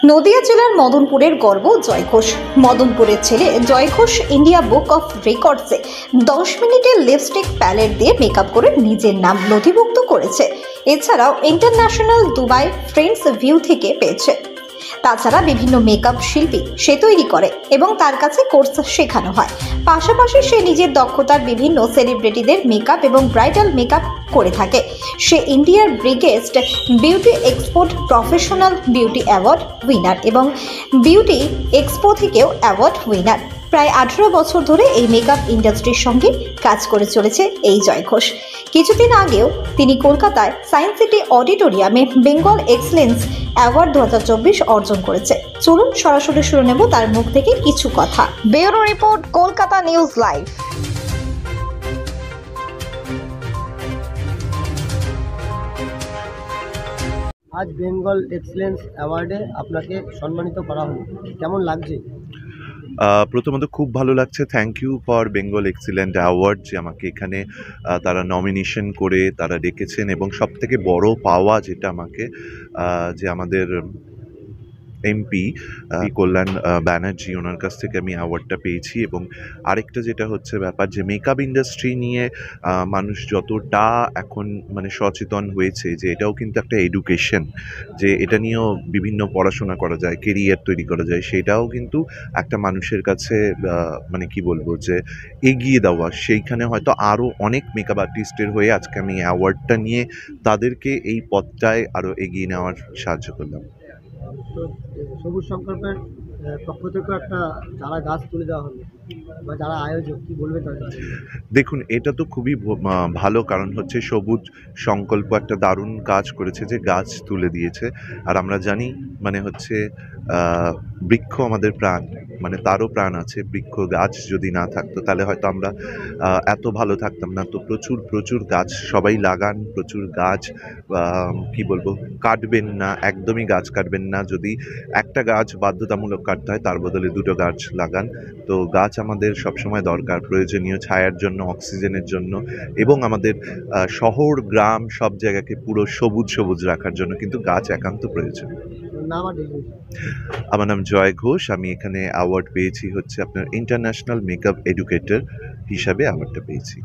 নদিয়া জেলার মদনপুরের গর্ব জয় ঘোষ। মদনপুরের ছেলে জয় ঘোষ ইন্ডিয়া বুক অফ রেকর্ডসে 10 মিনিটের লিপস্টিক প্যালেট দিয়ে মেকআপ করে নিজের নাম নথিভুক্ত করেছে। এছাড়াও ইন্টারন্যাশনাল দুবাই ফ্রেন্ডস ভিউ থেকে পেয়েছে। তাছাড়া বিভিন্ন মেকআপ শিল্পী সে তৈরি করে এবং তার কাছে কোর্স শেখানো হয়। পাশাপাশি সে নিজের দক্ষতার বিভিন্ন সেলিব্রিটিদের মেকআপ এবং ব্রাইডাল মেকআপ করে থাকে। সে ইন্ডিয়ার biggest beauty export professional beauty award winner এবং বিউটি এক্সপো থেকেও অ্যাওয়ার্ড উইনার। প্রায় 18 বছর ধরে এই মেকআপ ইন্ডাস্ট্রির সঙ্গে কাজ করে চলেছে এই জয় ঘোষ। কিছুদিন আগেও তিনি কলকাতায় সায়েন্স সিটি অডিটোরিয়ামে বেঙ্গল এক্সেলেন্স অ্যাওয়ার্ড 2024 অর্জন করেছে। চলুন সরাসরি শুনে নেব তার মুখ থেকে কিছু কথা। Bureau report, Kolkata news live. আজ বেঙ্গল এক্সেলেন্স অ্যাওয়ার্ডে আপনাকে সম্মানিত করা হলো, কেমন লাগছে? প্রথমত খুব ভালো লাগছে। Thank you for Bengal excellent award, যে আমাকে এখানে তারা নমিনেশন করে তারা ডেকেছেন। এবং সবথেকে বড় পাওয়া যেটা আমাকে, যে আমাদের এমপি কল্যাণ ব্যানার্জি, ওনার কাছ থেকে আমি অ্যাওয়ার্ডটা পেয়েছি। এবং আরেকটা যেটা হচ্ছে ব্যাপার, যে মেকআপ ইন্ডাস্ট্রি নিয়ে মানুষ যতটা এখন মানে সচেতন হয়েছে, যে এটাও কিন্তু একটা এডুকেশন, যে এটা নিয়েও বিভিন্ন পড়াশোনা করা যায়, কেরিয়ার তৈরি করা যায়, সেটাও কিন্তু একটা মানুষের কাছে মানে কি বলবো, যে এগিয়ে দেওয়া। সেইখানে হয়তো আরও অনেক মেকআপ আর্টিস্টের হয়ে আজকে আমি অ্যাওয়ার্ডটা নিয়ে তাদেরকে এই পথটায় আরও এগিয়ে নেওয়ার সাহায্য করলাম। তো সবুজ সংকল্পের পক্ষ থেকে একটা চারা গাছ তুলে দেওয়া হলো, বা যারা আয়োজক কি বলবে তাদের? দেখুন, এটা তো খুবই ভালো, কারণ হচ্ছে সবুজ সংকল্প একটা দারুণ কাজ করেছে, যে গাছ তুলে দিয়েছে। আর আমরা জানি মানে হচ্ছে বৃক্ষ আমাদের প্রাণ, মানে তারও প্রাণ আছে। বৃক্ষ গাছ যদি না থাকতো তাহলে হয়তো আমরা এত ভালো থাকতাম না। তো প্রচুর প্রচুর গাছ সবাই লাগান, প্রচুর গাছ কি বলবো, কাটবেন না, একদমই গাছ কাটবেন না। যদি একটা গাছ বাধ্যতামূলক কাটতে হয়, তার বদলে 2টো গাছ লাগান। তো গাছ আমাদের সবসময় দরকার, প্রয়োজনীয়, ছায়ার জন্য, অক্সিজেনের জন্য, এবং আমাদের শহর গ্রাম সব জায়গাকে পুরো সবুজ সবুজ রাখার জন্য কিন্তু গাছ একান্ত প্রয়োজন। নাম আর ডিগ্রি? আমার নাম জয় ঘোষ। আমি এখানে অ্যাওয়ার্ড পেয়েছি হচ্ছে আপনার ইন্টারন্যাশনাল মেকআপ এডুকেটর হিসাবে অ্যাওয়ার্ডটা পেয়েছি।